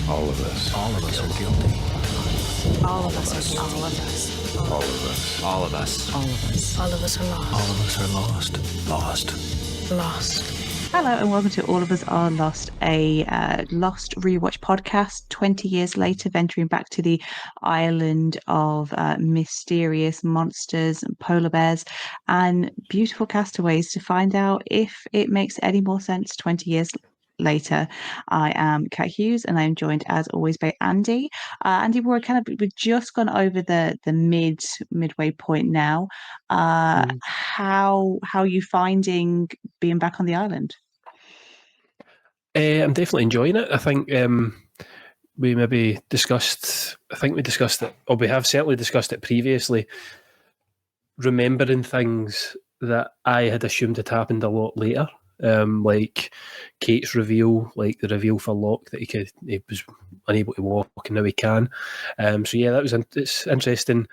All of us. All of us are guilty. All of us are guilty. All of us. All of us. All of us. All of us are lost. All of us are lost. Lost. Lost. Hello and welcome to All of Us Are Lost, a Lost rewatch podcast. 20 years later, venturing back to the island of mysterious monsters and polar bears and beautiful castaways to find out if it makes any more sense 20 years later. I am Kat Hughes and I'm joined as always by Andy. Andy, we've just gone over the midway point now. How are you finding being back on the island? I'm definitely enjoying it. I think we discussed it, or we have certainly discussed it previously, remembering things that I had assumed had happened a lot later, like Kate's reveal, like the reveal for Locke that he was unable to walk and now he can. So yeah, it's interesting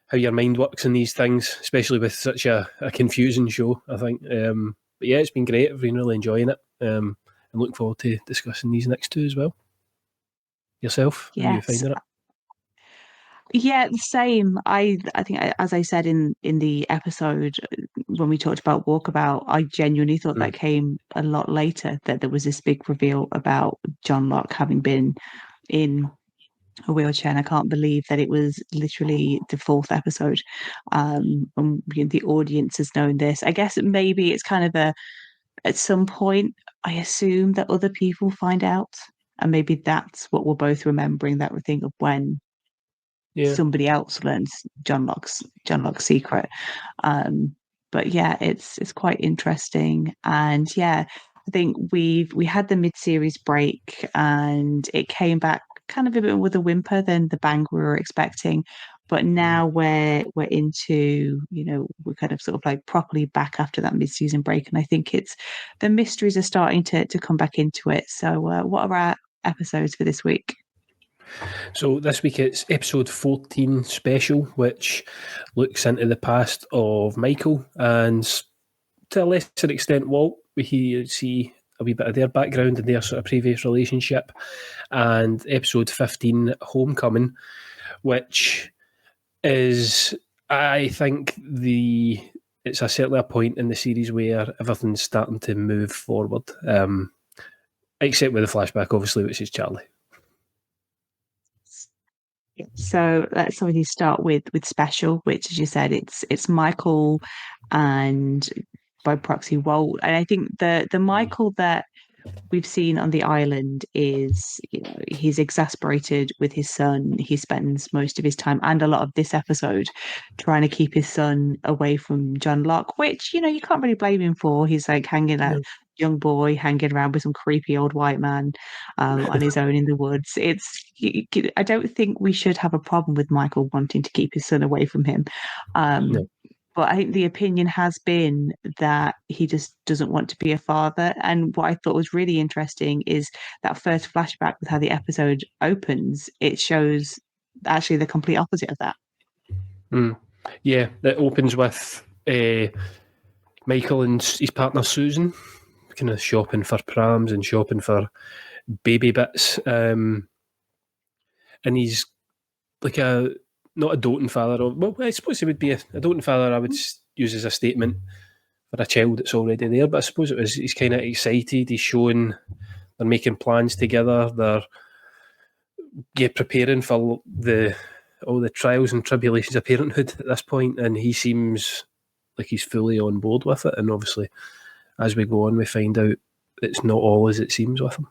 how your mind works in these things, especially with such a confusing show, I think. But yeah, it's been great. I've been really enjoying it. I'm looking forward to discussing these next two as well. Yourself? How are you finding it? Yeah, the same. I think, as I said in the episode when we talked about Walkabout, I genuinely thought that came a lot later, that there was this big reveal about John Locke having been in a wheelchair, and I can't believe that it was literally the fourth episode. And the audience has known this. I guess maybe it's kind of at some point, I assume that other people find out, and maybe that's what we're both remembering, that thing of when somebody else learns John Locke's secret. But yeah, it's quite interesting, and yeah, I think we had the mid-series break, and it came back kind of a bit with a whimper than the bang we were expecting. But now we're into, we're kind of sort of like properly back after that mid-season break, and I think it's the mysteries are starting to come back into it. So what are our episodes for this week? So this week it's episode 14 special, which looks into the past of Michael and to a lesser extent Walt. We see a wee bit of their background and their sort of previous relationship. And episode 15, Homecoming, which is, I think, it's certainly a point in the series where everything's starting to move forward, except with the flashback, obviously, which is Charlie. So let's obviously start with special, which, as you said, it's Michael and by proxy Walt. And I think the Michael that we've seen on the island is, he's exasperated with his son. He spends most of his time and a lot of this episode trying to keep his son away from John Locke, which, you can't really blame him for. He's like young boy hanging around with some creepy old white man on his own in the woods. I don't think we should have a problem with Michael wanting to keep his son away from him. No. But I think the opinion has been that he just doesn't want to be a father. And what I thought was really interesting is that first flashback with how the episode opens. It shows actually the complete opposite of that. Yeah, it opens with Michael and his partner Susan kind of shopping for prams and shopping for baby bits. And he's like not a doting father. Well, I suppose he would be a doting father. I would use as a statement for a child that's already there. But I suppose he's kind of excited. He's showing they're making plans together. They're preparing for all the trials and tribulations of parenthood at this point, and he seems like he's fully on board with it. And obviously, as we go on, we find out it's not all as it seems with him.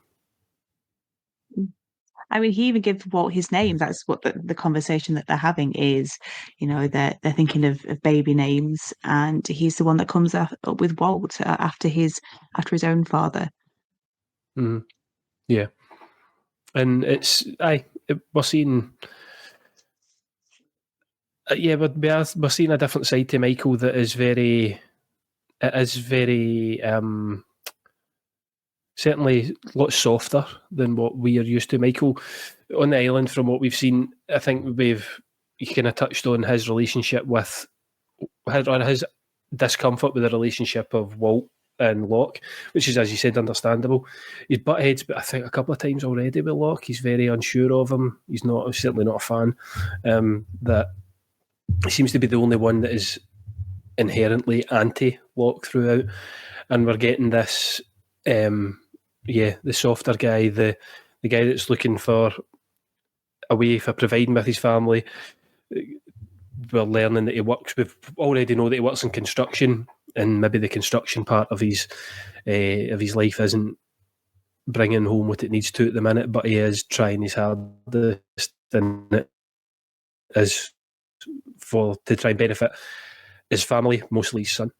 I mean, he even gives Walt his name. That's what the conversation that they're having is. They're thinking of baby names, and he's the one that comes up with Walt after his own father. Yeah, and we're seeing. We're seeing a different side to Michael that is very. It is very. Certainly a lot softer than what we are used to. Michael on the island, from what we've seen, I think he kind of touched on his relationship with his discomfort with the relationship of Walt and Locke, which is, as you said, understandable. He's butt heads, but I think a couple of times already with Locke. He's very unsure of him. He's certainly not a fan. That he seems to be the only one that is inherently anti-Locke throughout, and we're getting this, the softer guy, the guy that's looking for a way for providing with his family. We're learning that we already know that he works in construction, and maybe the construction part of his life isn't bringing home what it needs to at the minute, but he is trying his hardest, and it is to try and benefit his family, mostly his son.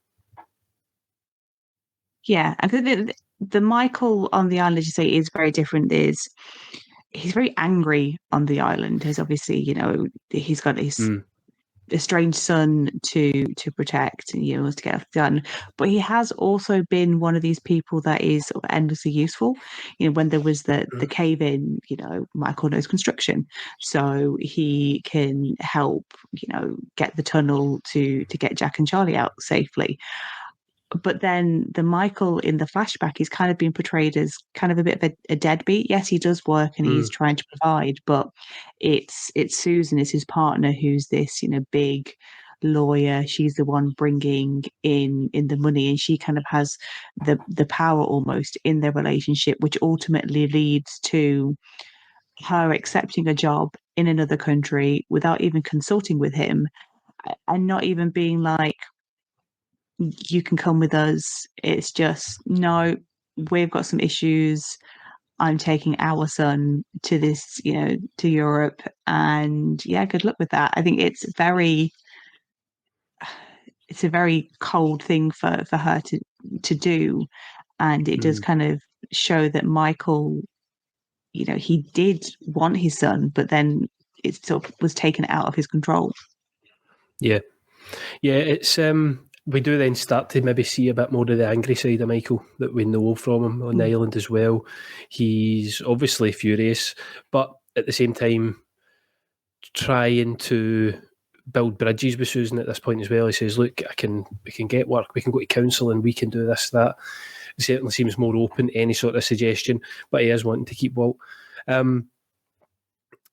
Yeah, I think the Michael on the island, as you say, is very different. He's very angry on the island. He's obviously, he's got his estranged son to protect, and wants to get off the island. But he has also been one of these people that is sort of endlessly useful. When there was the cave in, Michael knows construction, so he can help, get the tunnel to get Jack and Charlie out safely. But then the Michael in the flashback is kind of being portrayed as kind of a bit of a deadbeat. Yes, he does work and he's trying to provide, but it's Susan is his partner, who's this, big lawyer. She's the one bringing in the money, and she kind of has the power almost in their relationship, which ultimately leads to her accepting a job in another country without even consulting with him, and not even being like, you can come with us. It's just, no, we've got some issues. I'm taking our son to this, to Europe, and good luck with that. I think it's a very cold thing for her to do, and it does kind of show that Michael, he did want his son, but then it sort of was taken out of his control. Yeah, it's we do then start to maybe see a bit more of the angry side of Michael that we know from him on the island as well. He's obviously furious, but at the same time trying to build bridges with Susan at this point as well. He says, look, we can get work, we can go to council, and we can do this, that. He certainly seems more open to any sort of suggestion, but he is wanting to keep Walt.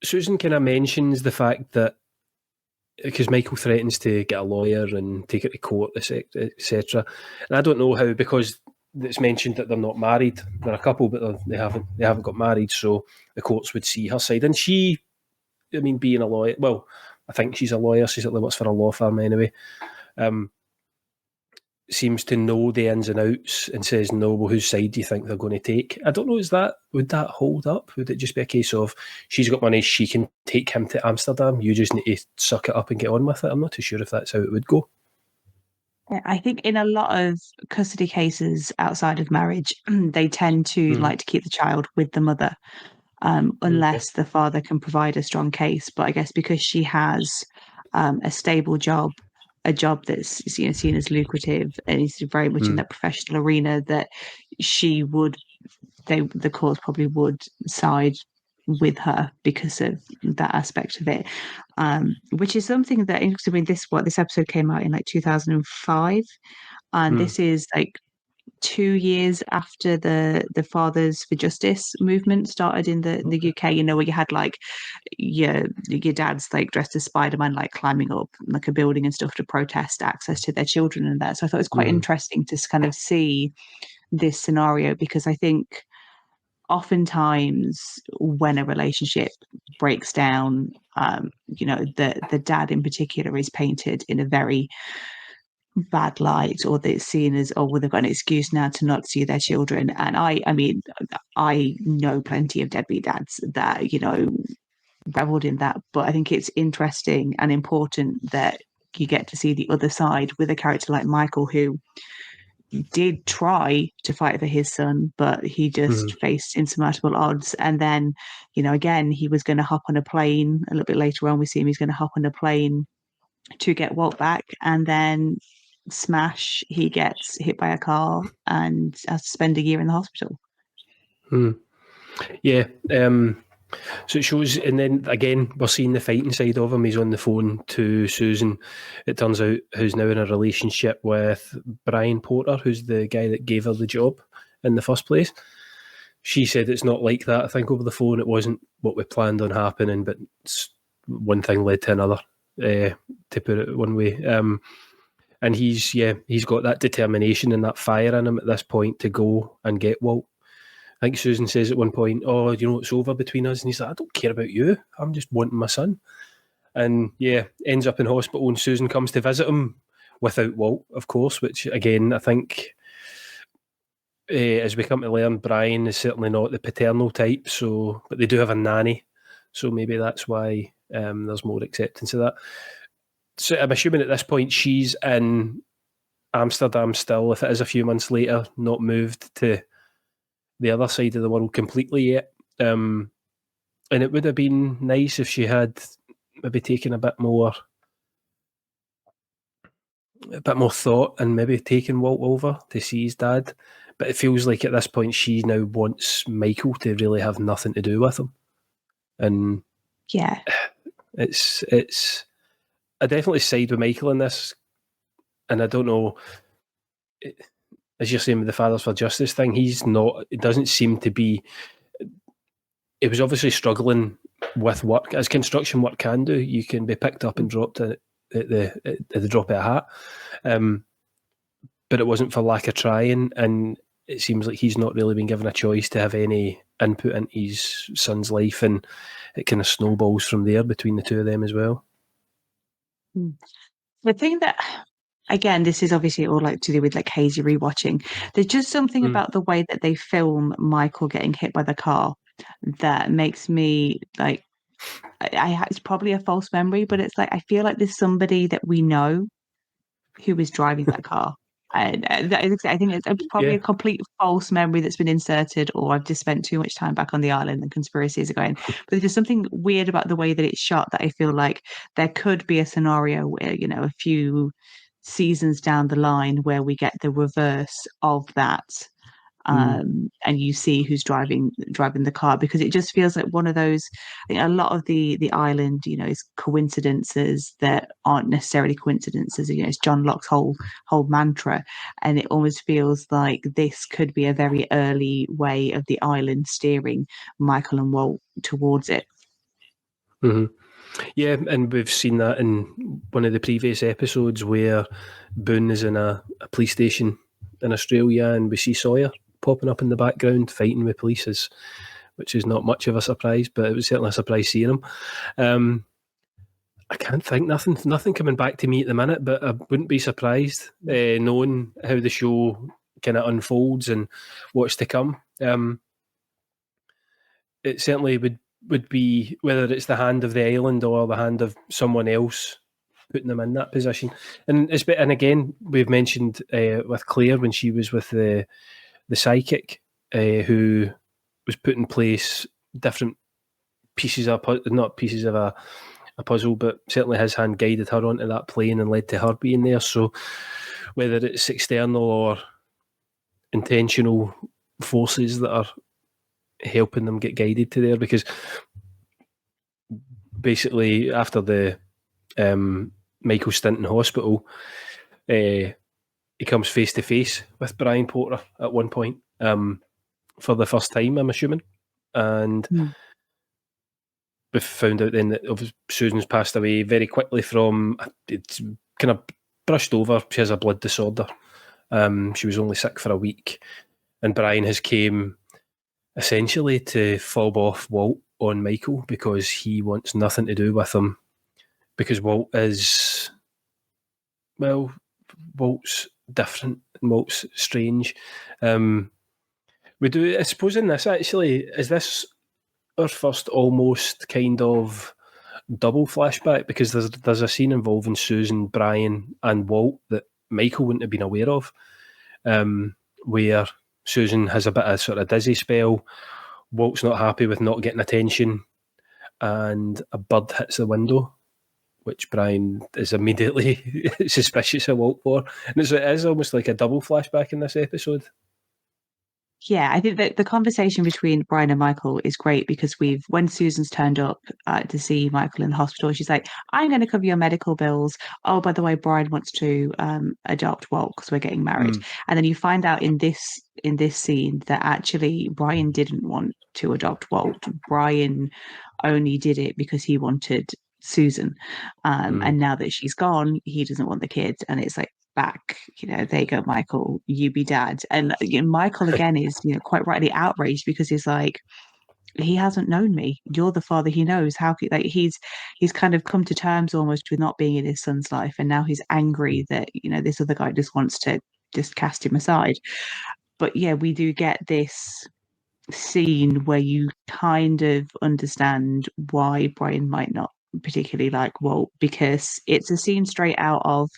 Susan kind of mentions the fact that because Michael threatens to get a lawyer and take it to court, etc. And I don't know how, because it's mentioned that they're not married. They're a couple, but they haven't got married, so the courts would see her side. And she, being a lawyer, well, I think she's a lawyer. She certainly works for a law firm anyway. Seems to know the ins and outs and says, no, well, whose side do you think they're going to take? I don't know, would that hold up? Would it just be a case of she's got money, she can take him to Amsterdam, you just need to suck it up and get on with it? I'm not too sure if that's how it would go. I think in a lot of custody cases outside of marriage, they tend to like to keep the child with the mother, unless the father can provide a strong case. But I guess because she has a stable job, a job that's seen as lucrative, and is very much in that professional arena, that the courts probably would side with her because of that aspect of it, which is something that this episode came out in like 2005, and this is like 2 years after the Fathers for Justice movement started in the UK, where you had like your dad's like dressed as Spider-Man, like climbing up like a building and stuff to protest access to their children and that. So I thought it was quite interesting to kind of see this scenario, because I think oftentimes when a relationship breaks down, the dad in particular is painted in a very bad light, or that it's seen as, oh, well, they've got an excuse now to not see their children. And I know plenty of deadbeat dads that reveled in that, but I think it's interesting and important that you get to see the other side with a character like Michael, who did try to fight for his son, but he just faced insurmountable odds. And then, again, he was going to hop on a plane a little bit later on. We see him, he's going to hop on a plane to get Walt back, and then smash, he gets hit by a car and has to spend a year in the hospital. Yeah. So it shows, and then again, we're seeing the fighting side of him. He's on the phone to Susan. It turns out who's now in a relationship with Brian Porter, who's the guy that gave her the job in the first place. She said it's not like that. I think over the phone it wasn't what we planned on happening, but one thing led to another, to put it one way. And he's got that determination and that fire in him at this point to go and get Walt. I think Susan says at one point, "Oh, it's over between us," and he's like, "I don't care about you. I'm just wanting my son." And ends up in hospital, and Susan comes to visit him without Walt, of course. Which again, I think, as we come to learn, Brian is certainly not the paternal type. So, but they do have a nanny, so maybe that's why there's more acceptance of that. So I'm assuming at this point she's in Amsterdam still, if it is a few months later, not moved to the other side of the world completely yet. And it would have been nice if she had maybe taken a bit more thought and maybe taken Walt over to see his dad. But it feels like at this point she now wants Michael to really have nothing to do with him. And yeah, it's I definitely side with Michael in this, and I don't know. As you're saying with the Fathers for Justice thing, he's not. It doesn't seem to be. He was obviously struggling with work, as construction work can do. You can be picked up and dropped at the drop of a hat, but it wasn't for lack of trying. And it seems like he's not really been given a choice to have any input into his son's life, and it kind of snowballs from there between the two of them as well. The thing that, again, this is obviously all like to do with like hazy rewatching. There's just something about the way that they film Michael getting hit by the car that makes me like, it's probably a false memory, but it's like I feel like there's somebody that we know who is driving that car. And I think it's probably a complete false memory that's been inserted, or I've just spent too much time back on the island and conspiracies are going. But there's something weird about the way that it's shot that I feel like there could be a scenario where, a few seasons down the line where we get the reverse of that. And you see who's driving the car, because it just feels like one of those. I think a lot of the island, is coincidences that aren't necessarily coincidences. It's John Locke's whole mantra, and it almost feels like this could be a very early way of the island steering Michael and Walt towards it. Mm-hmm. Yeah, and we've seen that in one of the previous episodes where Boone is in a police station in Australia, and we see Sawyer popping up in the background fighting with police, which is not much of a surprise, but it was certainly a surprise seeing him. I can't think, nothing coming back to me at the minute, but I wouldn't be surprised knowing how the show kind of unfolds and what's to come. It certainly would be, whether it's the hand of the island or the hand of someone else putting them in that position. And again, we've mentioned with Claire when she was with the psychic, who was put in place different pieces of, not pieces of a puzzle, but certainly his hand guided her onto that plane and led to her being there. So whether it's external or intentional forces that are helping them get guided to there, because basically after the Michael stint in hospital, he comes face to face with Brian Porter at one point, for the first time, I'm assuming. And we've found out then that Susan's passed away very quickly from, it's kind of brushed over, she has a blood disorder. She was only sick for a week. And Brian has came essentially to fob off Walt on Michael because he wants nothing to do with him. Because Walt's different, Walt's strange. I suppose in this actually, is this our first almost kind of double flashback? Because there's a scene involving Susan, Brian and Walt that Michael wouldn't have been aware of, where Susan has a bit of sort of dizzy spell, Walt's not happy with not getting attention, and a bird hits the window, which Brian is immediately suspicious of Walt for. And it is almost like a double flashback in this episode. Yeah, I think that the conversation between Brian and Michael is great because when Susan's turned up to see Michael in the hospital, she's like, "I'm going to cover your medical bills. Oh, by the way, Brian wants to adopt Walt because we're getting married." And then you find out in this scene that actually Brian didn't want to adopt Walt. Brian only did it because he wanted Susan, and now that she's gone, he doesn't want the kid, and it's like, back, there you go, Michael, you be dad. And Michael again is, quite rightly outraged because he's like, he hasn't known me. You're the father he knows. How could, like, he's kind of come to terms almost with not being in his son's life, and now he's angry that this other guy just wants to just cast him aside. But yeah, we do get this scene where you kind of understand why Brian might not particularly like Walt, because it's a scene straight out of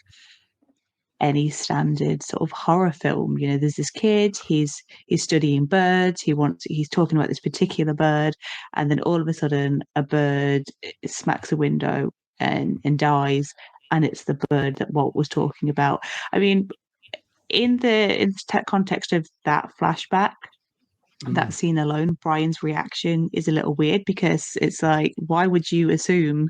any standard sort of horror film. There's this kid, he's studying birds, he's talking about this particular bird, and then all of a sudden a bird smacks a window and dies, and it's the bird that Walt was talking about. I mean, in the context of that flashback, that scene alone, Brian's reaction is a little weird because it's like, why would you assume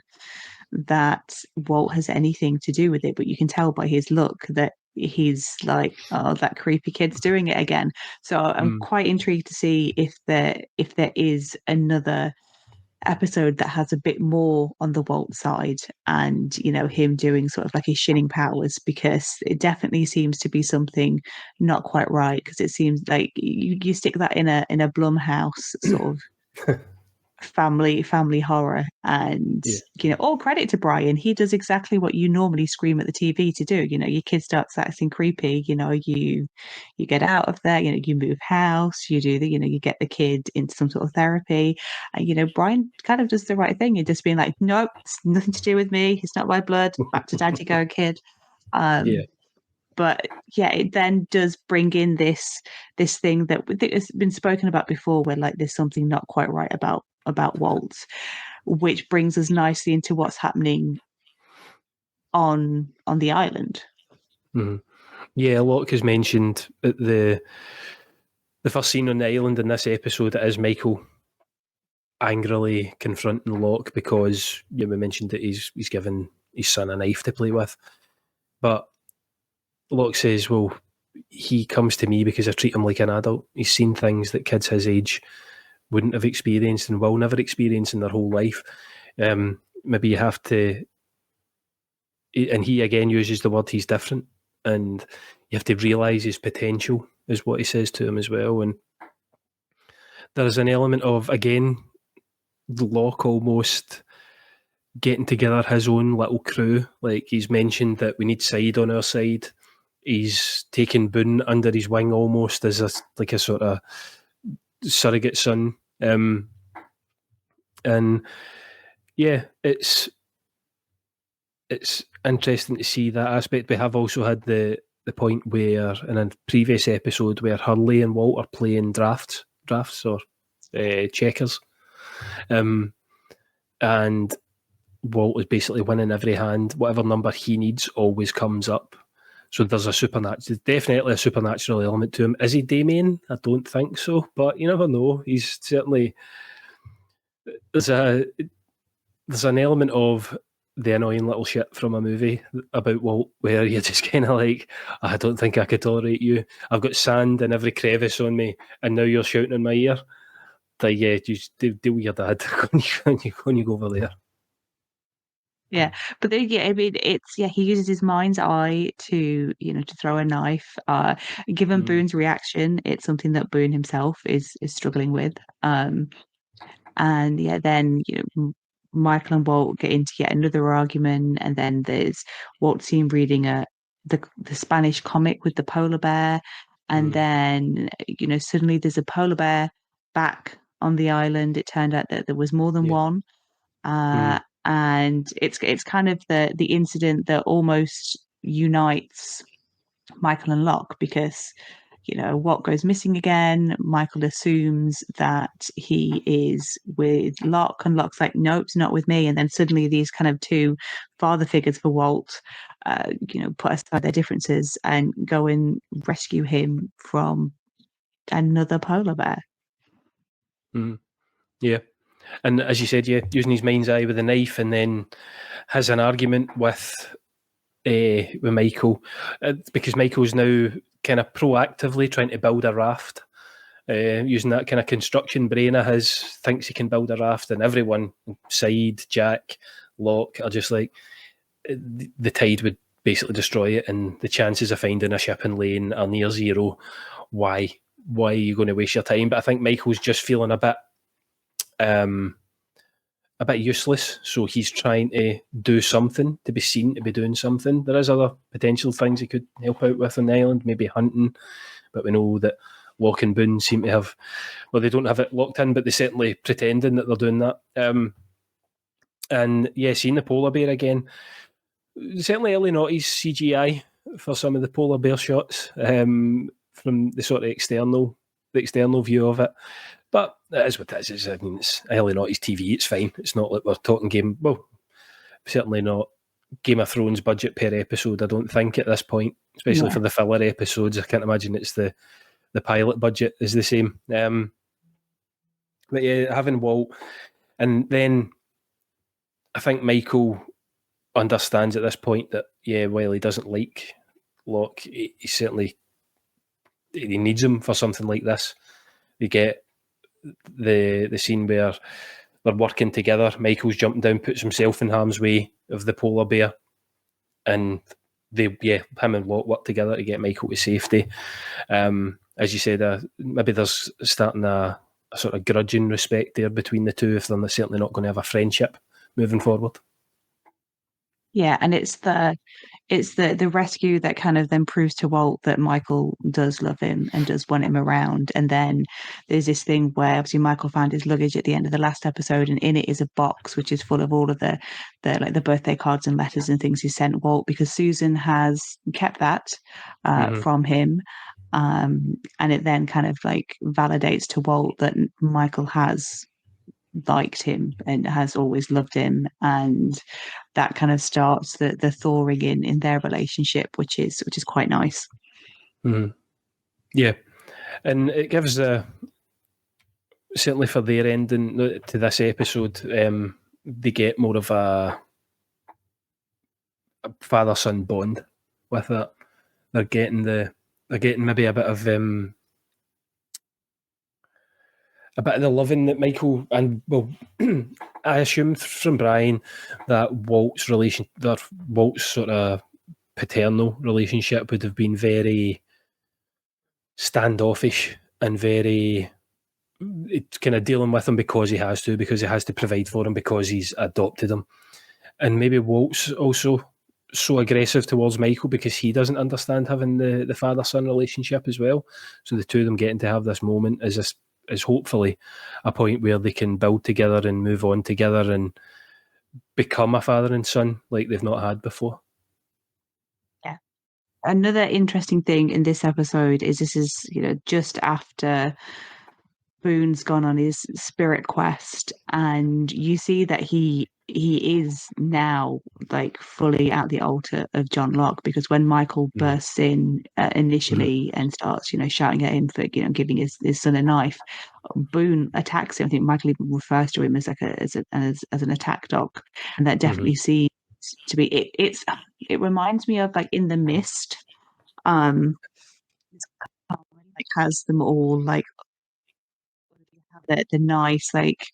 that Walt has anything to do with it? But you can tell by his look that he's like, oh, that creepy kid's doing it again. So I'm quite intrigued to see if there is another episode that has a bit more on the Walt side, and him doing sort of like his shinning powers, because it definitely seems to be something not quite right, because it seems like you stick that in a Blumhouse sort of family horror, and all credit to Brian. He does exactly what you normally scream at the TV to do. Your kid starts acting creepy, you get out of there, you move house, you do you get the kid into some sort of therapy, and Brian kind of does the right thing and just being like, nope, it's nothing to do with me, it's not my blood, back to dad you go, kid. Yeah. But yeah, it then does bring in this thing that has been spoken about before, where like there's something not quite right about Walt, which brings us nicely into what's happening on the island. Yeah, Locke has mentioned at the first scene on the island in this episode, it is Michael angrily confronting Locke because we mentioned that he's given his son a knife to play with. But Locke says, well, he comes to me because I treat him like an adult. He's seen things that kids his age wouldn't have experienced and will never experience in their whole life. Maybe you have to, and he again uses the word, he's different, and you have to realise his potential, is what he says to him as well. And there's an element of, again, Locke almost getting together his own little crew. Like, he's mentioned that we need Side on our side. He's taken Boone under his wing almost as a sort of surrogate son. And yeah, it's interesting to see that aspect. We have also had the point where, in a previous episode, where Hurley and Walt are playing drafts or checkers, and Walt is basically winning every hand. Whatever number he needs always comes up. So there's definitely a supernatural element to him. Is he Damien? I don't think so, but you never know. He's certainly, there's an element of the annoying little shit from a movie about Walt where you're just kind of like, I don't think I could tolerate you. I've got sand in every crevice on me, and now you're shouting in my ear. Like, yeah, just deal with your dad. When you go over there. Yeah, but then, yeah, I mean, he uses his mind's eye to throw a knife. Given Boone's reaction, it's something that Boone himself is struggling with. And yeah, then Michael and Walt get into yet another argument, and then there's Walt seen reading the Spanish comic with the polar bear, and then suddenly there's a polar bear back on the island. It turned out that there was more than one. And it's kind of the incident that almost unites Michael and Locke, because Walt goes missing again. Michael assumes that he is with Locke, and Locke's like, nope, it's not with me. And then suddenly these kind of two father figures for Walt put aside their differences and go and rescue him from another polar bear. Yeah. And as you said, using his mind's eye with a knife, and then has an argument with Michael, because Michael's now kind of proactively trying to build a raft, using that kind of construction brain of his, thinks he can build a raft, and everyone, Side, Jack, Locke, are just like, the tide would basically destroy it, and the chances of finding a shipping lane are near zero. Why are you going to waste your time? But I think Michael's just feeling a bit useless, so he's trying to do something, to be seen to be doing something. There is other potential things he could help out with on the island, maybe hunting, but we know that Locke and Boone seem to have, well, they don't have it locked in, but they're certainly pretending that they're doing that. And yeah, seeing the polar bear again, certainly early noughties CGI for some of the polar bear shots, from the sort of external view of it. But it is what it is. I mean, it's early noughties TV. It's fine. It's not like we're talking certainly not Game of Thrones budget per episode, I don't think, at this point, especially for the filler episodes. I can't imagine it's the pilot budget is the same. But yeah, having Walt, and then I think Michael understands at this point that, while he doesn't like Locke, he certainly needs him for something like this. You get the scene where they're working together. Michael's jumping down, puts himself in harm's way of the polar bear, and him and Locke work together to get Michael to safety. As you said, maybe there's starting a sort of grudging respect there between the two, if they're certainly not going to have a friendship moving forward. Yeah, and it's the rescue that kind of then proves to Walt that Michael does love him and does want him around. And then there's this thing where obviously Michael found his luggage at the end of the last episode, and in it is a box which is full of all of the like the birthday cards and letters and things he sent Walt, because Susan has kept that from him. And it then kind of like validates to Walt that Michael has liked him and has always loved him, and that kind of starts the thawing in their relationship, which is quite nice. Yeah, and it gives certainly for their ending to this episode, they get more of a father-son bond with it. They're getting maybe a bit of the loving that Michael, and I assume from Brian that Walt's sort of paternal relationship would have been very standoffish and very kind of dealing with him because he has to provide for him because he's adopted him. And maybe Walt's also so aggressive towards Michael because he doesn't understand having the father-son relationship as well. So the two of them getting to have this moment is hopefully a point where they can build together and move on together and become a father and son like they've not had before. Yeah. Another interesting thing in this episode is this is, just after Boone's gone on his spirit quest, and you see that he is now like fully at the altar of John Locke, because when Michael bursts in initially and starts shouting at him for giving his son a knife, Boone attacks him. I think Michael even refers to him as like as an attack dog, and that definitely seems to be it reminds me of like in The Mist, like has them all like the nice like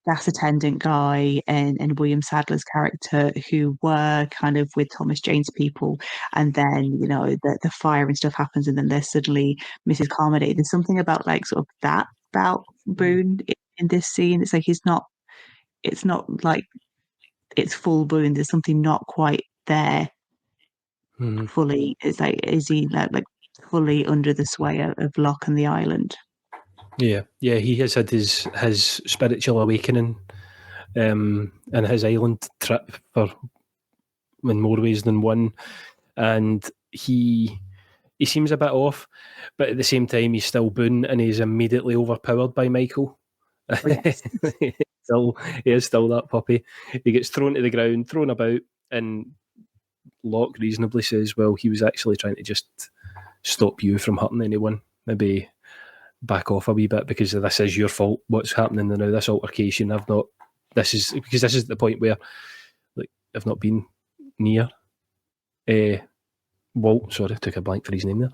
gas attendant guy and William Sadler's character who were kind of with Thomas Jane's people, and then the fire and stuff happens, and then there's suddenly Mrs. Carmody. There's something about like sort of that about Boone in this scene. It's like it's not like it's full Boone. There's something not quite there fully. It's like, is he like fully under the sway of Locke and the island? Yeah, he has had his spiritual awakening and his island trip for in more ways than one, and he seems a bit off, but at the same time he's still Boone and he's immediately overpowered by Michael. Yes. he is still that puppy. He gets thrown to the ground, thrown about, and Locke reasonably says, well, he was actually trying to just stop you from hurting anyone. Maybe back off a wee bit because this is your fault. What's happening now? This altercation. This is the point where, like, I've not been near Walt. Sorry, took a blank for his name there.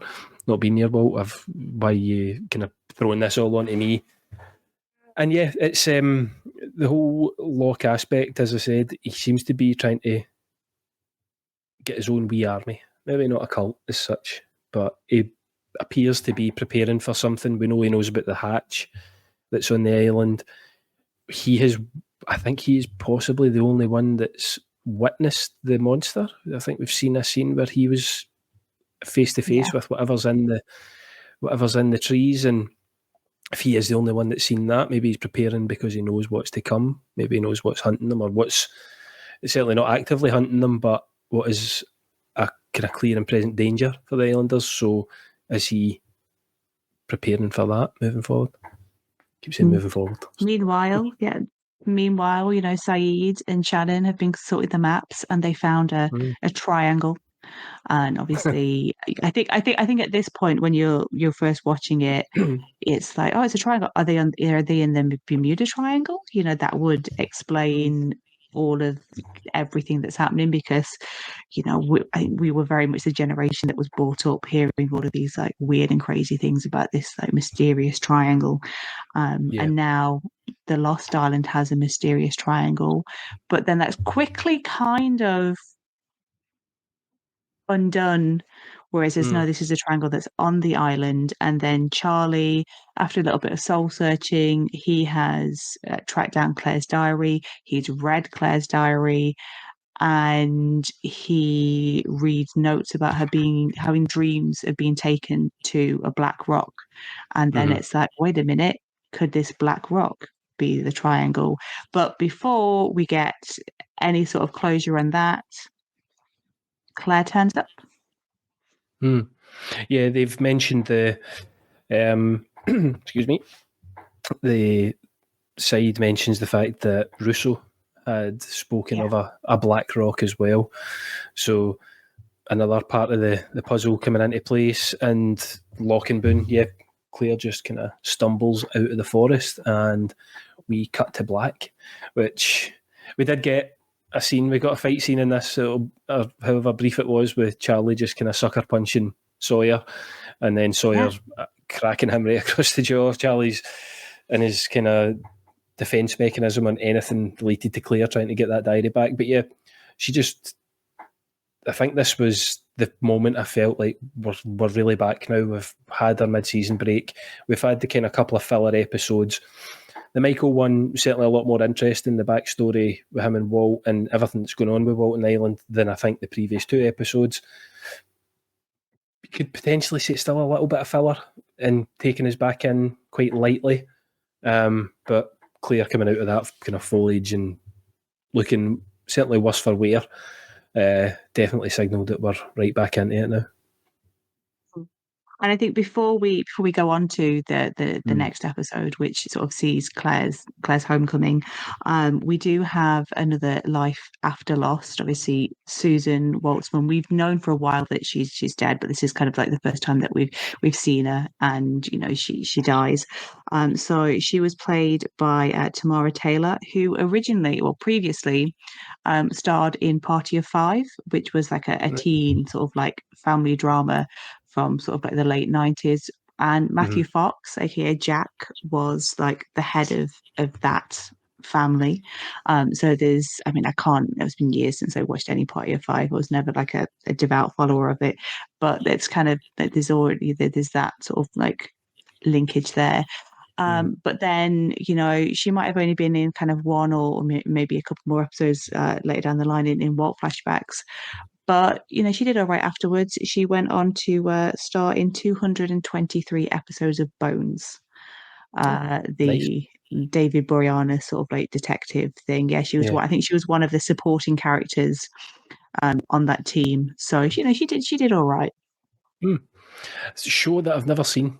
Not been near Walt. Why you kind of throwing this all onto me? And yeah, it's the whole Locke aspect. As I said, he seems to be trying to get his own wee army. Maybe not a cult as such, but he appears to be preparing for something. We know he knows about the hatch that's on the island. I think he is possibly the only one that's witnessed the monster. I think we've seen a scene where he was face to face with whatever's in the trees, and if he is the only one that's seen that, maybe he's preparing because he knows what's to come. Maybe he knows what's hunting them, or what's certainly not actively hunting them, but what is a kind of clear and present danger for the islanders. So is he preparing for that moving forward? Keep saying moving forward. Meanwhile, Saeed and Shannon have been sorting the maps, and they found a triangle. And obviously, I think at this point, when you're first watching it, it's like, oh, it's a triangle. Are they in the Bermuda Triangle? That would explain all of everything that's happening, because I think we were very much the generation that was brought up hearing all of these like weird and crazy things about this like mysterious triangle, and now the Lost Island has a mysterious triangle, but then that's quickly kind of undone, whereas there's no, this is a triangle that's on the island. And then Charlie, after a little bit of soul searching, he has tracked down Claire's diary. He's read Claire's diary, and he reads notes about her having dreams of being taken to a black rock. And then it's like, wait a minute, could this black rock be the triangle? But before we get any sort of closure on that, Claire turns up. Yeah, they've mentioned the excuse me. The side mentions the fact that Russo had spoken of a black rock as well. So another part of the puzzle coming into place, and Locke and Boone, Claire just kind of stumbles out of the forest, and we cut to black, which we did get a scene. We got a fight scene in this, however brief it was, with Charlie just kind of sucker punching Sawyer, and then Sawyer cracking him right across the jaw. Charlie's in his kind of defence mechanism on anything related to Claire, trying to get that diary back. But I think this was the moment I felt like we're really back now. We've had our mid-season break. We've had the kind of couple of filler episodes. The Michael one, certainly a lot more interesting, the backstory with him and Walt and everything that's going on with Walt and Island, than I think the previous two episodes. You could potentially say it's still a little bit of filler and taking us back in quite lightly. But Claire coming out of that kind of foliage and looking certainly worse for wear definitely signalled that we're right back into it now. And I think before we go on to the next episode, which sort of sees Claire's homecoming, we do have another life after Lost. Obviously, Susan Waltzman, we've known for a while that she's dead, but this is kind of like the first time that we've seen her, and she dies. So she was played by Tamara Taylor, who previously starred in Party of Five, which was like a teen sort of like family drama from sort of like the late 90s. And Matthew Fox, aka Jack, was like the head of that family. So it's been years since I watched any Party of Five. I was never like a devout follower of it, but it's kind of that there's that sort of like linkage there. But then, she might have only been in kind of one or maybe a couple more episodes later down the line in Walt flashbacks. But, she did all right afterwards. She went on to star in 223 episodes of Bones, the David Boreanaz sort of like detective thing. Yeah, she was I think she was one of the supporting characters on that team. So, she did all right. It's a show that I've never seen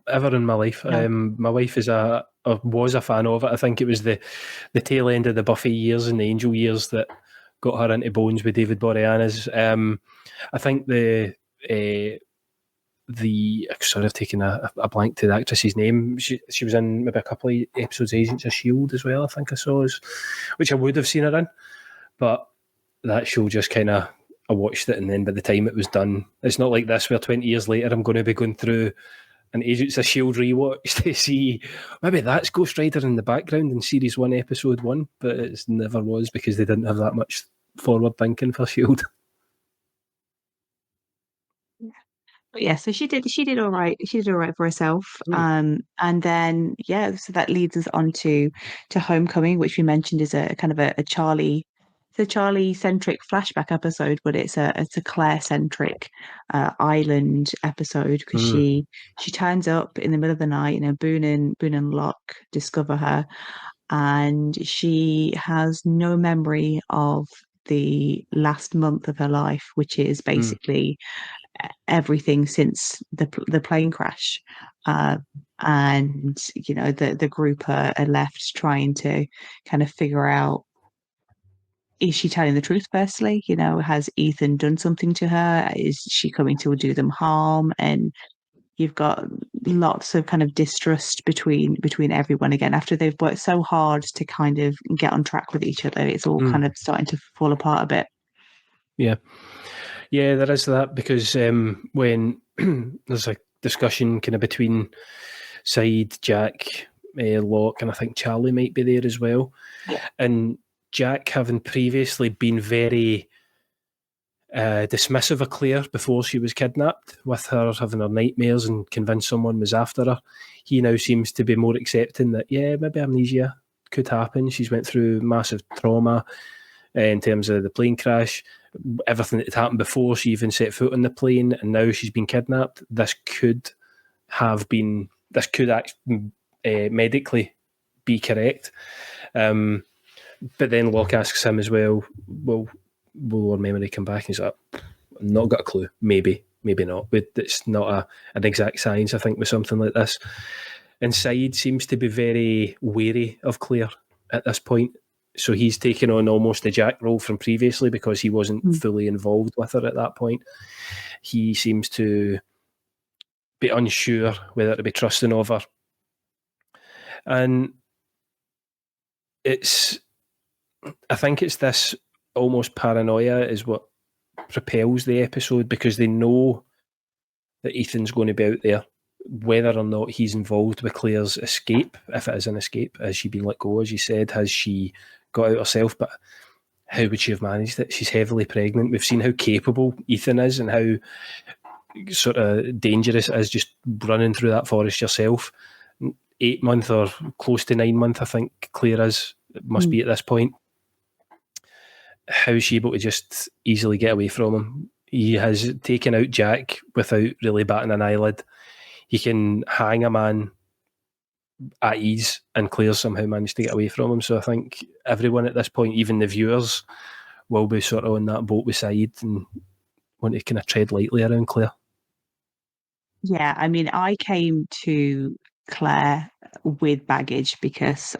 ever in my life. No. My wife was a fan of it. I think it was the tail end of the Buffy years and the Angel years that got her into Bones with David Boreanaz. I think the sorry, I've taken a blank to the actress's name. She was in maybe a couple of episodes of Agents of S.H.I.E.L.D. as well, I think I saw, which I would have seen her in. But that show just kind of, I watched it, and then by the time it was done, it's not like this where 20 years later I'm going to be going through an Agents of S.H.I.E.L.D. rewatch to see maybe that's Ghost Rider in the background in Series 1, Episode 1, but it never was because they didn't have that much forward thinking for S.H.I.E.L.D. But yeah, so she did all right. She did all right for herself. And then so that leads us on to Homecoming, which we mentioned is a kind of a Charlie. It's a Charlie-centric flashback episode, but it's a Claire-centric island episode because she turns up in the middle of the night. You know, Boone and Locke discover her, and she has no memory of the last month of her life, which is basically everything since the plane crash. And you know, the group are left trying to kind of figure out, is she telling the truth firstly? You know, has Ethan done something to her? Is she coming to do them harm? And you've got lots of kind of distrust between everyone again after they've worked so hard to kind of get on track with each other. It's all kind of starting to fall apart a bit. Yeah, there is that because when there's a discussion kind of between Saeed, Jack, Locke, and I think Charlie might be there as well. Yeah. And Jack, having previously been very dismissive of Claire before she was kidnapped, with her having her nightmares and convinced someone was after her, he now seems to be more accepting that, maybe amnesia could happen. She's went through massive trauma in terms of the plane crash, everything that had happened before she even set foot on the plane, and now she's been kidnapped. This could actually medically be correct. But then Locke asks him as well, will our memory come back? And he's like, I've not got a clue. Maybe not. But it's not an exact science, I think, with something like this. And Saeed seems to be very wary of Claire at this point. So he's taken on almost the Jack role from previously because he wasn't fully involved with her at that point. He seems to be unsure whether to be trusting of her. And I think it's this almost paranoia is what propels the episode, because they know that Ethan's going to be out there, whether or not he's involved with Claire's escape. If it is an escape, has she been let go, as you said? Has she got out herself? But how would she have managed it? She's heavily pregnant. We've seen how capable Ethan is and how sort of dangerous it is just running through that forest yourself. 8 month or close to 9 month, I think Claire is. It must be at this point. How is she able to just easily get away from him? He has taken out Jack without really batting an eyelid. He can hang a man at ease, and Claire somehow managed to get away from him. So I think everyone at this point, even the viewers, will be sort of on that boat with Saeed and want to kind of tread lightly around Claire. Yeah, I mean, I came to Claire with baggage because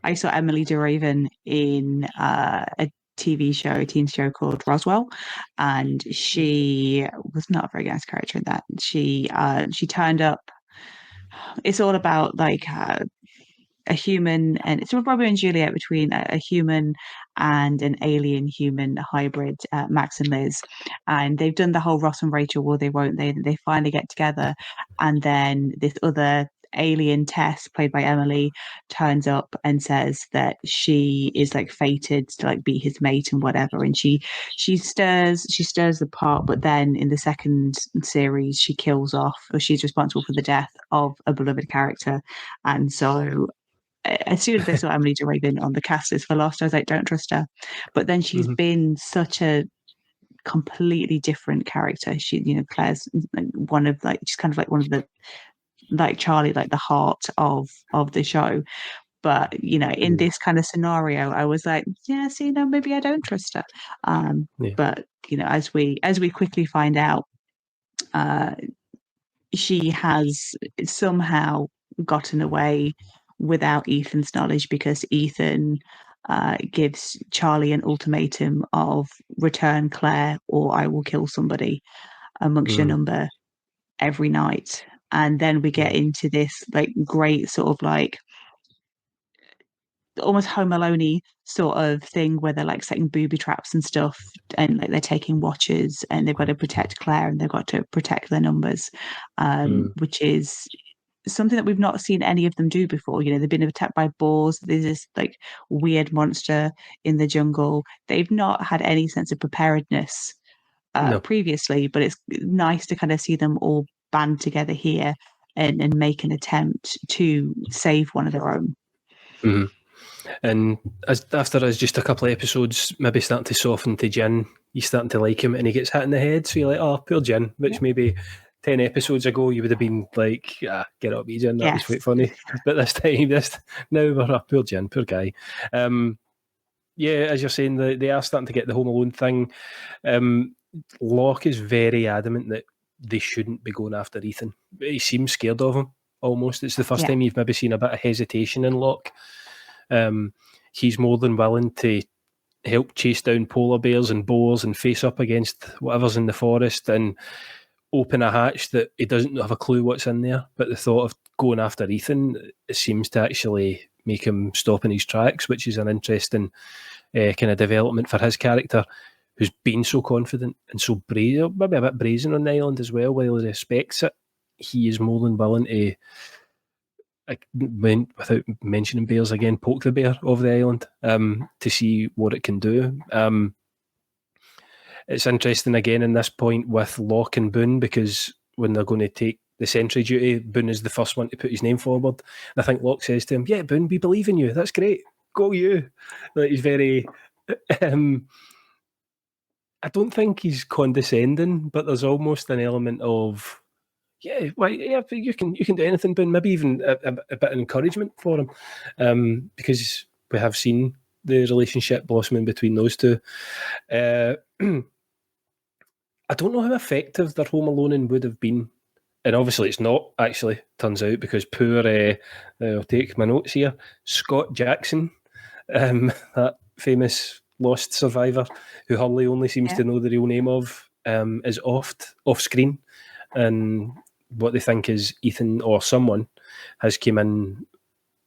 I saw Emily DeRaven in a teen show called Roswell, and she was not a very nice character in that. She turned up. It's all about like a human, and it's Romeo and Juliet between a human and an alien human hybrid, Max and Liz, and they've done the whole Ross and Rachel will they won't they finally get together, and then this other alien Tess, played by Emily, turns up and says that she is like fated to like be his mate and whatever, and she stirs the pot, but then in the second series she kills off, or she's responsible for the death of a beloved character. And so as soon as I saw Emily DeRaven on the cast list for Lost, I was like, don't trust her. But then she's been such a completely different character. She, you know, Claire's one of like, she's kind of like one of the, like Charlie, like the heart of the show. But you know, in this kind of scenario, I was like, yeah, see, no, maybe I don't trust her. But you know, as we quickly find out, she has somehow gotten away without Ethan's knowledge, because Ethan gives Charlie an ultimatum of return Claire or I will kill somebody, amongst your number every night. And then we get into this like great sort of like almost Home Alone-y sort of thing where they're like setting booby traps and stuff, and like they're taking watches, and they've got to protect Claire and they've got to protect their numbers, which is something that we've not seen any of them do before. You know, they've been attacked by boars. There's this like weird monster in the jungle. They've not had any sense of preparedness No. previously, but it's nice to kind of see them all band together here and make an attempt to save one of their own. Mm-hmm. And after just a couple of episodes, maybe starting to soften to Jin, you're starting to like him, and he gets hit in the head. So you're like, oh, poor Jin, which maybe 10 episodes ago you would have been like, get up, Jin, that was quite funny. But this time, now we're poor Jin, poor guy. Yeah, as you're saying, they are starting to get the Home Alone thing. Locke is very adamant that they shouldn't be going after Ethan. He seems scared of him, almost. It's the first time you've maybe seen a bit of hesitation in Locke. He's more than willing to help chase down polar bears and boars and face up against whatever's in the forest and open a hatch that he doesn't have a clue what's in there. But the thought of going after Ethan, it seems to actually make him stop in his tracks, which is an interesting kind of development for his character, who's been so confident and so brazen, maybe a bit brazen on the island as well. While he respects it, he is more than willing to, without mentioning bears again, poke the bear of the island to see what it can do. It's interesting again in this point with Locke and Boone, because when they're going to take the sentry duty, Boone is the first one to put his name forward. And I think Locke says to him, yeah, Boone, we believe in you. That's great. Go you. Like, he's very... I don't think he's condescending, but there's almost an element of, you can do anything, Boone. Maybe even a bit of encouragement for him, because we have seen the relationship blossoming between those two. I don't know how effective their Home Aloneing would have been. And obviously it's not, actually, turns out, because poor, I'll take my notes here, Scott Jackson, that famous lost survivor who Hurley only seems to know the real name of, is off screen. And what they think is Ethan or someone has came in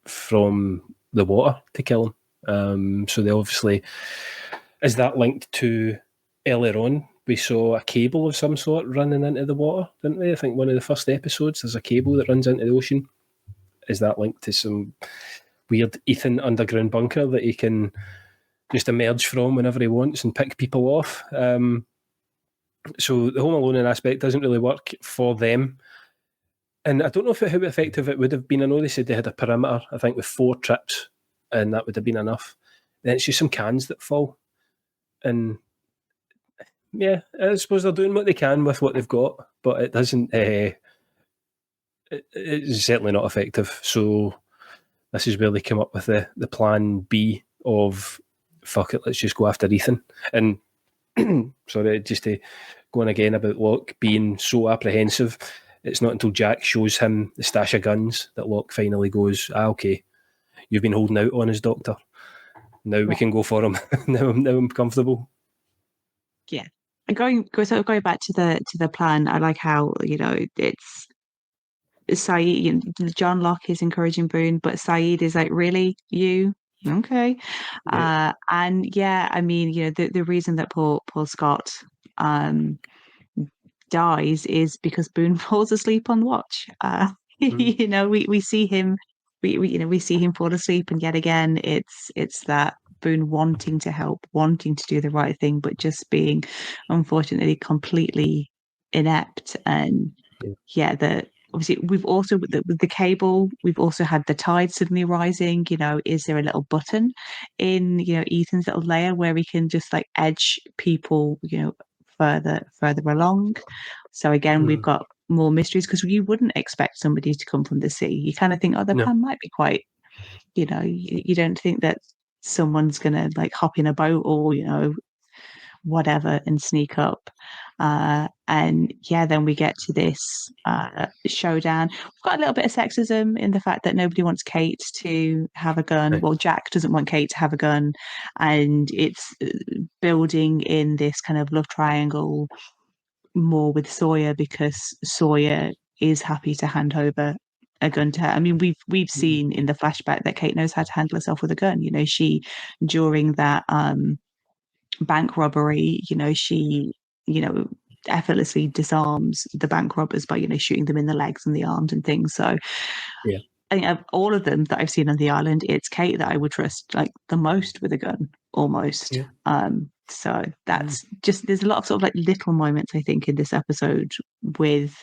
from the water to kill him. So they obviously... Is that linked to earlier on? We saw a cable of some sort running into the water, didn't we? I think one of the first episodes, there's a cable that runs into the ocean. Is that linked to some weird Ethan underground bunker that he can just emerge from whenever he wants and pick people off? So the Home Alone aspect doesn't really work for them. And I don't know how effective it would have been. I know they said they had a perimeter, I think, with 4 trips, and that would have been enough. Then it's just some cans that fall. And yeah, I suppose they're doing what they can with what they've got, but it doesn't. It's certainly not effective. So this is where they come up with the plan B of, fuck it, let's just go after Ethan. And sorry, just to go on again about Locke being so apprehensive, it's not until Jack shows him the stash of guns that Locke finally goes, okay, you've been holding out on us, Doctor. Now we can go for him. now I'm comfortable. Yeah. And going back to the plan, I like how, it's Saeed, John Locke is encouraging Boone, but Saeed is like, really? You? Okay. Yeah. And yeah, I mean, the reason that Paul Scott dies is because Boone falls asleep on watch. We see him we see him fall asleep, and yet again it's that Boone wanting to help, wanting to do the right thing, but just being unfortunately completely inept. And obviously we've also with the cable, we've also had the tide suddenly rising. Is there a little button in Ethan's little layer where we can just like edge people further along? So again, we've got more mysteries, because you wouldn't expect somebody to come from the sea. You kind of think, oh, the plan might be quite, you don't think that someone's gonna like hop in a boat or whatever and sneak up. And then we get to this showdown. We've got a little bit of sexism in the fact that nobody wants Kate to have a gun. Right. Well, Jack doesn't want Kate to have a gun, and it's building in this kind of love triangle more with Sawyer because Sawyer is happy to hand over a gun to her. I mean, we've seen in the flashback that Kate knows how to handle herself with a gun. You know, she during that bank robbery, she, effortlessly disarms the bank robbers by, shooting them in the legs and the arms and things. So Yeah. I think of all of them that I've seen on the island, it's Kate that I would trust like the most with a gun, almost. Yeah. So that's just there's a lot of sort of like little moments I think in this episode with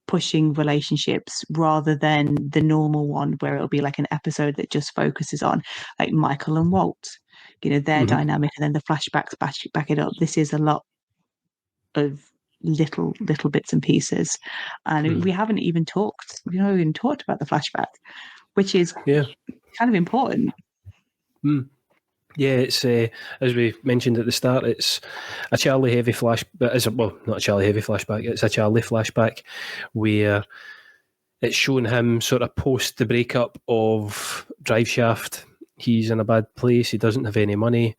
pushing relationships rather than the normal one where it'll be like an episode that just focuses on like Michael and Walt, their dynamic, and then the flashbacks back it up. This is a lot of little bits and pieces, and we haven't even talked about the flashback, which is kind of important. Yeah, it's as we mentioned at the start, it's a Charlie heavy flashback. Not a Charlie heavy flashback. It's a Charlie flashback where it's showing him sort of post the breakup of Driveshaft. He's in a bad place. He doesn't have any money.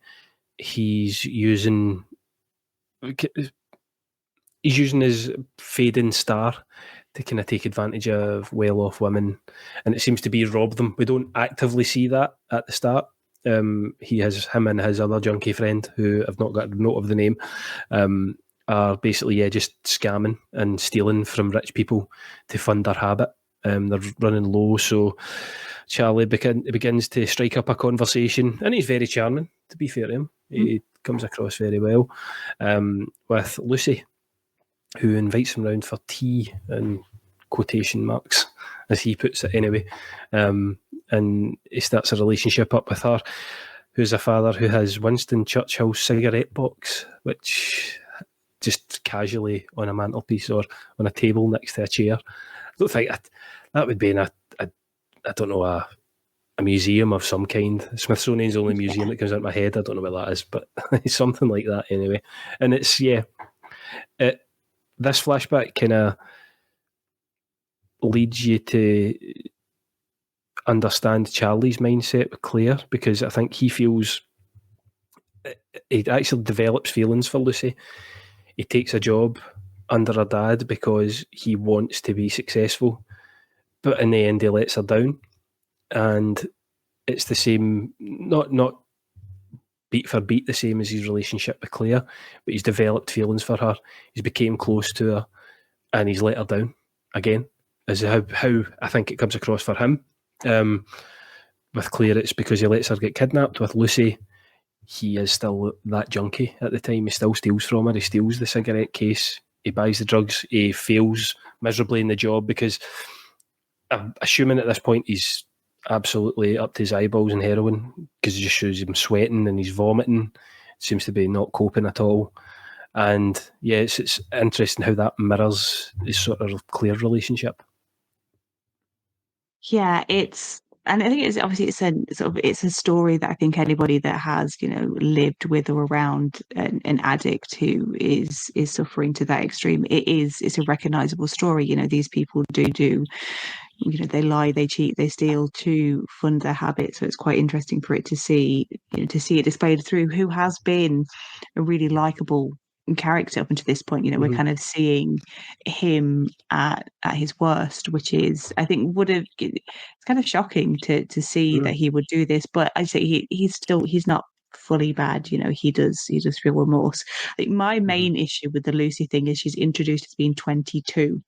He's using his fading star to kind of take advantage of well-off women, and it seems to be rob them. We don't actively see that at the start. He has him and his other junkie friend, who I've not got a note of the name, are basically just scamming and stealing from rich people to fund their habit. They're running low, so Charlie begins to strike up a conversation, and he's very charming, to be fair to him. He comes across very well, with Lucy, who invites him round for tea, in quotation marks, as he puts it anyway. And he starts a relationship up with her, who's a father who has Winston Churchill's cigarette box, which just casually on a mantelpiece or on a table next to a chair. I don't think that would be in a museum of some kind. Smithsonian's the only museum that comes out of my head. I don't know what that is, but it's something like that anyway. And it's, this flashback kind of leads you to understand Charlie's mindset with Claire, because I think he actually develops feelings for Lucy. He takes a job under her dad because he wants to be successful, but in the end he lets her down. And it's the same, not beat for beat the same as his relationship with Claire, but he's developed feelings for her. He's became close to her, and he's let her down again. Is how I think it comes across for him. With Claire, it's because he lets her get kidnapped. With Lucy, he is still that junkie at the time. He still steals from her. He steals the cigarette case. He buys the drugs. He fails miserably in the job because I'm assuming at this point he's absolutely up to his eyeballs in heroin, because it just shows him sweating and he's vomiting. Seems to be not coping at all. And it's interesting how that mirrors his sort of Claire relationship. Yeah, and I think it's obviously it's a story that I think anybody that has lived with or around an addict who is suffering to that extreme, it's a recognizable story. These people do they lie, they cheat, they steal to fund their habits. So it's quite interesting for it to see it displayed through who has been a really likable character up until this point. We're kind of seeing him at his worst, which is, I think, it's kind of shocking to see that he would do this. But I say he's not fully bad. He does feel remorse. I think my main issue with the Lucy thing is she's introduced as being 22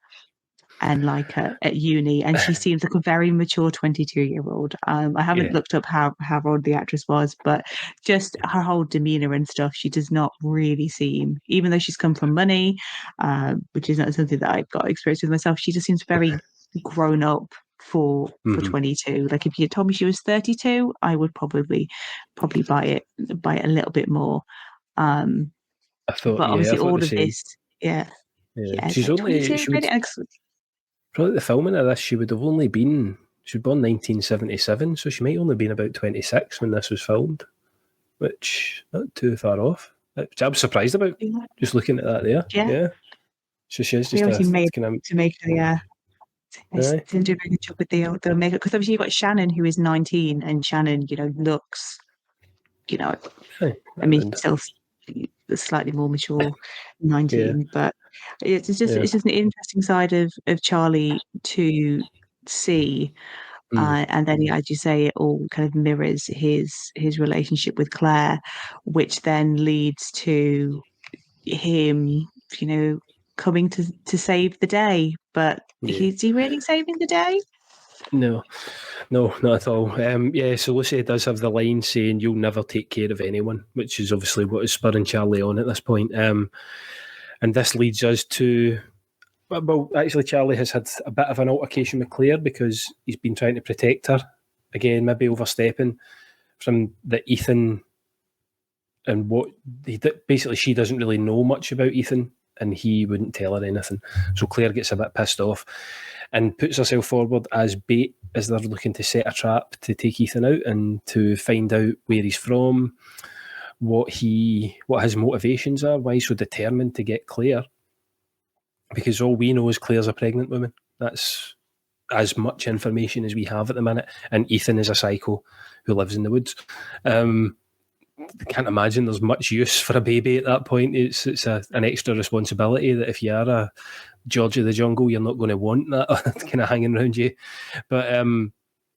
and like at uni, and she seems like a very mature 22-year-old. I haven't looked up how old the actress was, but just her whole demeanor and stuff, she does not really seem, even though she's come from money, which is not something that I've got experience with myself, she just seems very grown up for 22. Like if you told me she was 32, I would probably buy it a little bit more. I thought, but obviously all of same. this, she's like only 22, probably the filming of this, she would have only been, she was born 1977, so she might only been about 26 when this was filmed, which not too far off. Which I was surprised about, just looking at that there. Yeah. So she is just to make her, they do a very good job with the makeup, because obviously you've got Shannon, who is 19, and Shannon, looks, I mean, still slightly more mature, 19, but It's just an interesting side of Charlie to see. And then, as you say, it all kind of mirrors his relationship with Claire, which then leads to him, coming to save the day. But Yeah. is he really saving the day? No, not at all. So Lucy does have the line saying, "You'll never take care of anyone," which is obviously what is spurring Charlie on at this point. And this leads us to, well, actually, Charlie has had a bit of an altercation with Claire because he's been trying to protect her. Again, maybe overstepping from the Ethan and what basically she doesn't really know much about Ethan and he wouldn't tell her anything. So Claire gets a bit pissed off and puts herself forward as bait as they're looking to set a trap to take Ethan out and to find out where he's from, what his motivations are, why he's so determined to get Claire. Because all we know is Claire's a pregnant woman. That's as much information as we have at the minute. And Ethan is a psycho who lives in the woods. I can't imagine there's much use for a baby at that point. It's an extra responsibility that if you are a George of the Jungle, you're not going to want that kind of hanging around you. But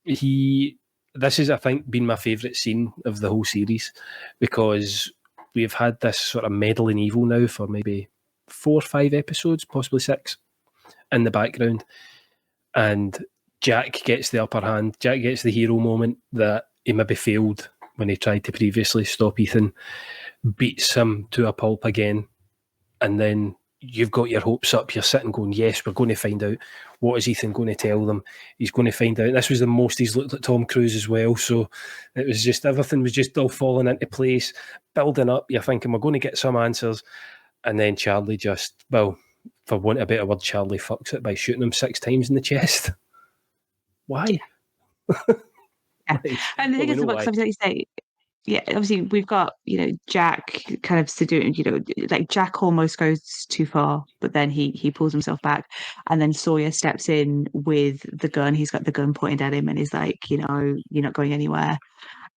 this has, I think, been my favourite scene of the whole series because we've had this sort of meddling evil now for maybe 4 or 5 episodes, possibly 6, in the background. And Jack gets the upper hand. Jack gets the hero moment that he maybe failed when he tried to previously stop Ethan, beats him to a pulp again, and then you've got your hopes up. You're sitting going, yes, we're going to find out. What is Ethan going to tell them? He's going to find out. This was the most he's looked at Tom Cruise as well, so it was just, everything was just all falling into place, building up. You're thinking, we're going to get some answers, and then Charlie just, well, for want of a better word, Charlie fucks it by shooting him 6 times in the chest. Why? Yeah. And the thing is, like you say, yeah, obviously we've got, Jack kind of seducing, like Jack almost goes too far, but then he pulls himself back, and then Sawyer steps in with the gun. He's got the gun pointed at him and is like, you're not going anywhere.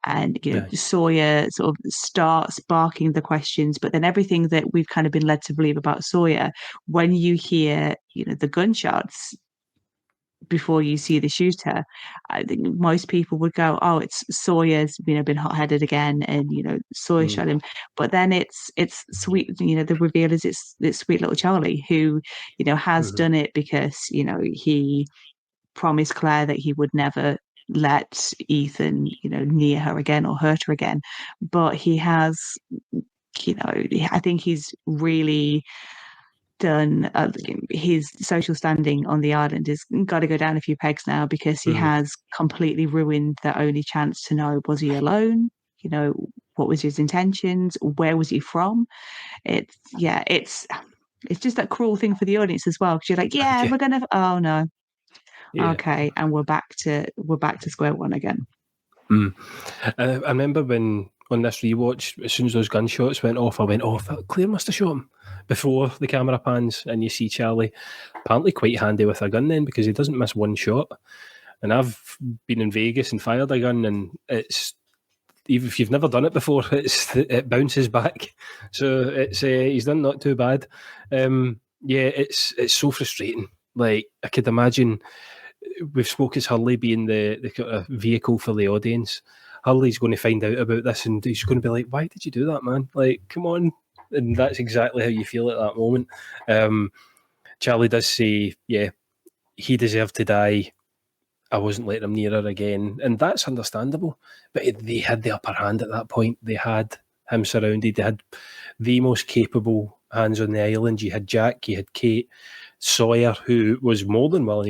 And Sawyer sort of starts barking the questions, but then everything that we've kind of been led to believe about Sawyer, when you hear, the gunshots before you see the shooter, I think most people would go, "Oh, it's Sawyer's, been hot-headed again," and Sawyer shot him. But then it's sweet, the reveal is it's sweet little Charlie who, has done it because he promised Claire that he would never let Ethan, near her again or hurt her again. But he has, I think he's really done his social standing on the island has got to go down a few pegs now because he has completely ruined their only chance to know, was he alone, what was his intentions, where was he from. It's just that cruel thing for the audience as well, because you're like, we're gonna, oh no, okay, and we're back to square one again. I remember when on this rewatch, as soon as those gunshots went off, I went, "Oh, Claire must have shot him," before the camera pans and you see Charlie apparently quite handy with a gun then, because he doesn't miss one shot. And I've been in Vegas and fired a gun, and it's, even if you've never done it before, it bounces back. So it's he's done not too bad. It's so frustrating. Like, I could imagine, we've spoke as Hurley being the kind of vehicle for the audience. Hurley's going to find out about this and he's going to be like, "Why did you do that, man? Like, come on." And that's exactly how you feel at that moment. Charlie does say, he deserved to die. I wasn't letting him near her again. And that's understandable. But they had the upper hand at that point. They had him surrounded. They had the most capable hands on the island. You had Jack, you had Kate, Sawyer, who was more than willing.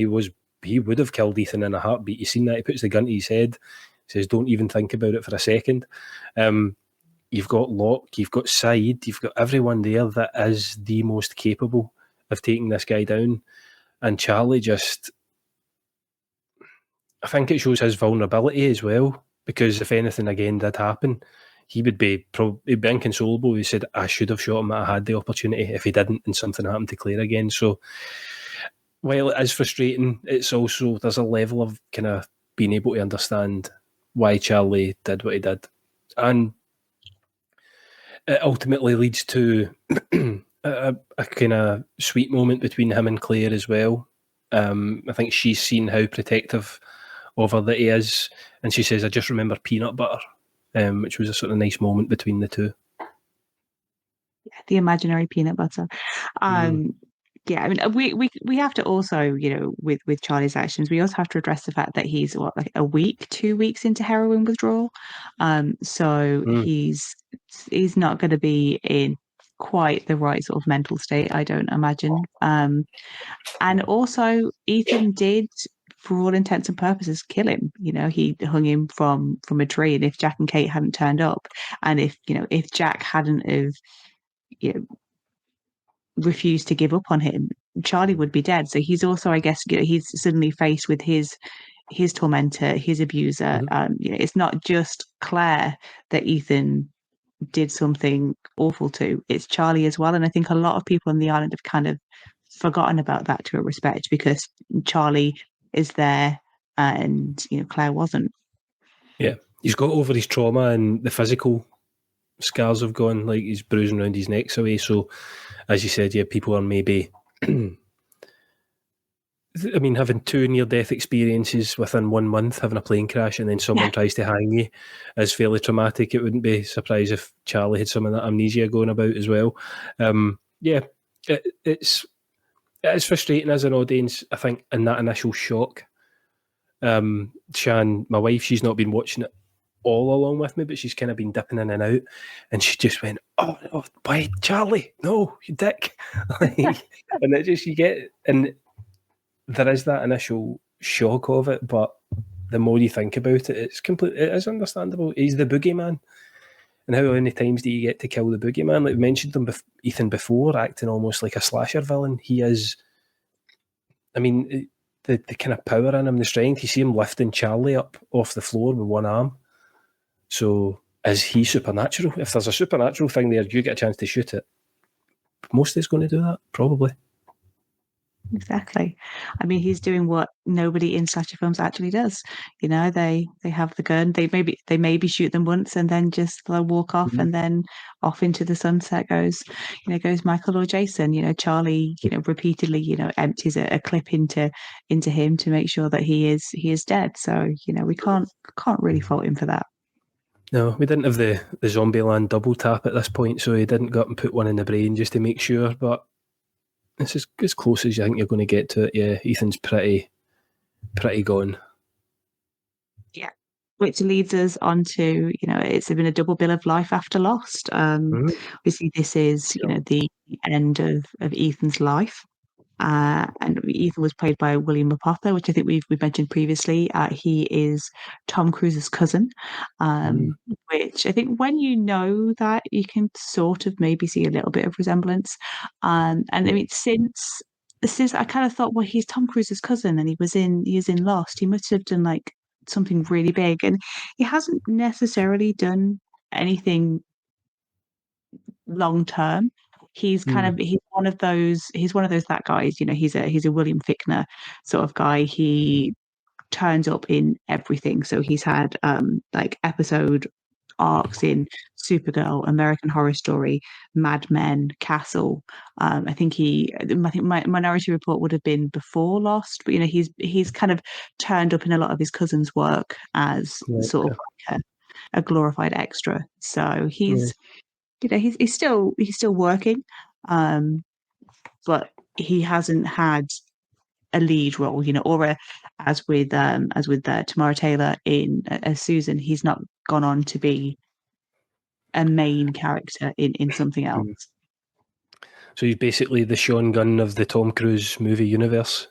He would have killed Ethan in a heartbeat. You seen that? He puts the gun to his head, says, "Don't even think about it for a second." You've got Locke, you've got Side, you've got everyone there that is the most capable of taking this guy down. And Charlie just, I think it shows his vulnerability as well, because if anything again did happen, he would be he'd be inconsolable. He said, "I should have shot him. I had the opportunity." If he didn't and something happened to Claire again. So while it is frustrating, it's also, there's a level of kind of being able to understand why Charlie did what he did. And it ultimately leads to a kind of sweet moment between him and Claire as well. I think she's seen how protective of her that he is, and she says, "I just remember peanut butter," which was a sort of nice moment between the two. The imaginary peanut butter. Um, yeah, I mean, we have to also, with Charlie's actions, we also have to address the fact that he's like a week, 2 weeks into heroin withdrawal. So he's not going to be in quite the right sort of mental state, I don't imagine. And also Ethan did, for all intents and purposes, kill him. He hung him from a tree, and if Jack and Kate hadn't turned up, and if Jack hadn't have you know, refused to give up on him, Charlie would be dead. So he's also, I guess, he's suddenly faced with his tormentor, his abuser. It's not just Claire that Ethan did something awful to; it's Charlie as well. And I think a lot of people on the island have kind of forgotten about that, to a respect, because Charlie is there and Claire wasn't. Yeah, he's got over his trauma, and the physical scars have gone. Like, he's bruising around his neck's away. So, as you said, yeah, people are maybe. I mean, having 2 near-death experiences within 1 month, having a plane crash, and then someone tries to hang you, is fairly traumatic. It wouldn't be surprised if Charlie had some of that amnesia going about as well. It's frustrating as an audience, I think, in that initial shock. Shan, my wife, she's not been watching it all along with me, but she's kind of been dipping in and out, and she just went, "Oh, why, Charlie? No, you dick!" And it just, you get, and there is that initial shock of it, but the more you think about it, it is understandable. He's the boogeyman, and how many times do you get to kill the boogeyman? Like we mentioned him, Ethan, before, acting almost like a slasher villain. He is. I mean, the kind of power in him, the strength. You see him lifting Charlie up off the floor with one arm. So is he supernatural? If there's a supernatural thing there, you get a chance to shoot it. Most is going to do that, probably. Exactly. I mean, he's doing what nobody in slasher films actually does. They have the gun. They maybe shoot them once and then just walk off, and then off into the sunset goes Michael or Jason. Charlie, repeatedly, empties a clip into him to make sure that he is dead. So we can't really fault him for that. No, we didn't have the Zombieland double tap at this point, so he didn't go up and put one in the brain just to make sure. But this is as close as you think you're going to get to it. Yeah, Ethan's pretty gone. Yeah, which leads us on to it's been a double bill of life after Lost. Obviously, this is the end of Ethan's life. And Ethan was played by William Apotha, which I think we've mentioned previously. He is Tom Cruise's cousin, which I think when you know that, you can sort of maybe see a little bit of resemblance. And I mean, since I kind of thought, well, he's Tom Cruise's cousin, and he was in Lost. He must have done like something really big, and he hasn't necessarily done anything long term. He's he's one of those that guys, he's a William Fichtner sort of guy. He turns up in everything. So he's had like episode arcs in Supergirl, American Horror Story, Mad Men, Castle. I think Minority Report would have been before Lost, but he's kind of turned up in a lot of his cousin's work as sort of like a glorified extra. So he's he's still working, but he hasn't had a lead role, or as with Tamara Taylor in as Susan, he's not gone on to be a main character in something else. So he's basically the Sean Gunn of the Tom Cruise movie universe.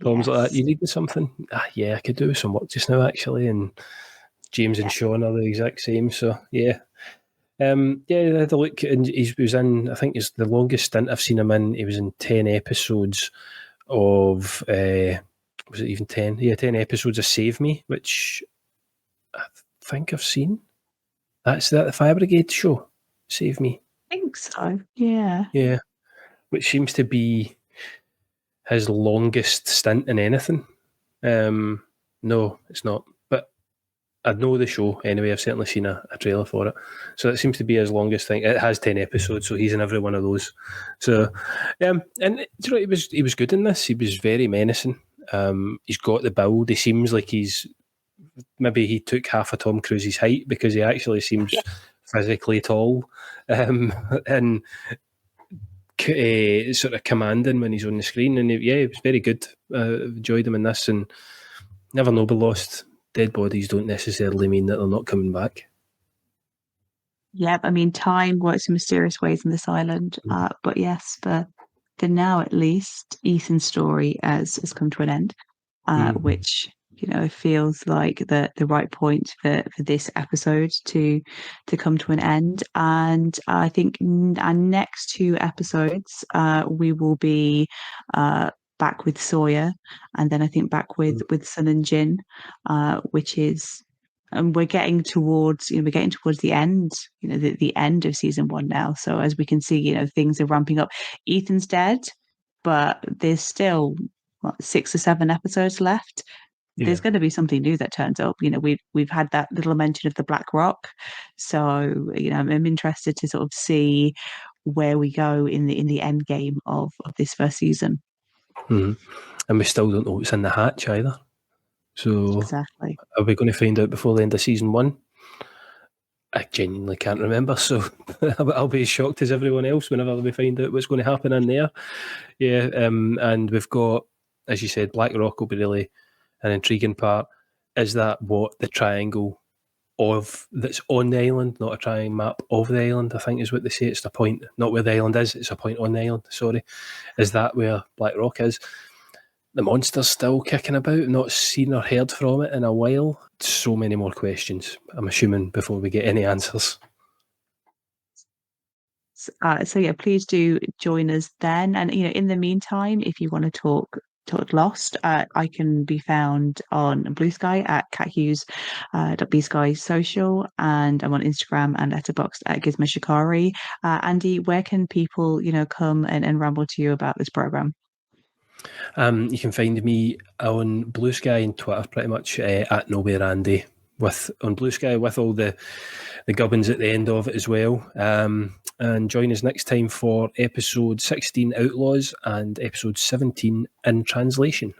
Tom's like that. You needed something? Yeah, I could do some work just now, actually. And James and Sean are the exact same. So yeah. I had a look, and he was in, I think it's the longest stint I've seen him in. He was in 10 episodes of, was it even 10? Yeah, 10 episodes of Save Me, which I think I've seen. That's the Fire Brigade show, Save Me. I think so, yeah. Yeah, which seems to be his longest stint in anything. No, it's not. But I know the show anyway. I've certainly seen a trailer for it. So it seems to be his longest thing. It has 10 episodes, so he's in every one of those. So, and do you know, he was good in this. He was very menacing. He's got the build. He seems like maybe he took half of Tom Cruise's height, because he actually seems physically tall, and sort of commanding when he's on the screen. And he was very good. Enjoyed him in this, and never know, be lost. Dead bodies don't necessarily mean that they're not coming back. Yeah, I mean, time works in mysterious ways in this island. But yes, for now at least, Ethan's story has come to an end, which, you know, feels like the right point for this episode to come to an end. And I think our next 2 episodes, we will be back with Sawyer, and then I think back with Sun and Jin, which is, and we're getting towards the end, you know, the end of season 1 now. So as we can see, you know, things are ramping up. Ethan's dead, but there's still 6 or 7 episodes left. There's going to be something new that turns up. You know, we've had that little mention of the Black Rock, so you know, I'm interested to sort of see where we go in the end game of this first season. And we still don't know what's in the hatch either. So Exactly. Are we going to find out before the end of season 1? I genuinely can't remember, so I'll be as shocked as everyone else whenever we find out what's going to happen in there. Yeah, and we've got, as you said, Black Rock will be really an intriguing part. Is that what the triangle that's on the island, not a triangle map of the island, I think is what they say. It's the point, not where the island is, it's a point on the island, sorry. Is that where Black Rock is? The monster's still kicking about, not seen or heard from it in a while. So many more questions, I'm assuming, before we get any answers. So yeah, please do join us then. And you know, in the meantime, if you want to talk Lost, I can be found on Blue Sky at cathughes.bsky.social, and I'm on Instagram and Letterboxd at Gizmo Andy, where can people, you know, come and ramble to you about this program? You can find me on Blue Sky and Twitter pretty much at Nowhere Andy, on Blue Sky, with all the gubbins at the end of it as well. And join us next time for episode 16 Outlaws and episode 17 In Translation.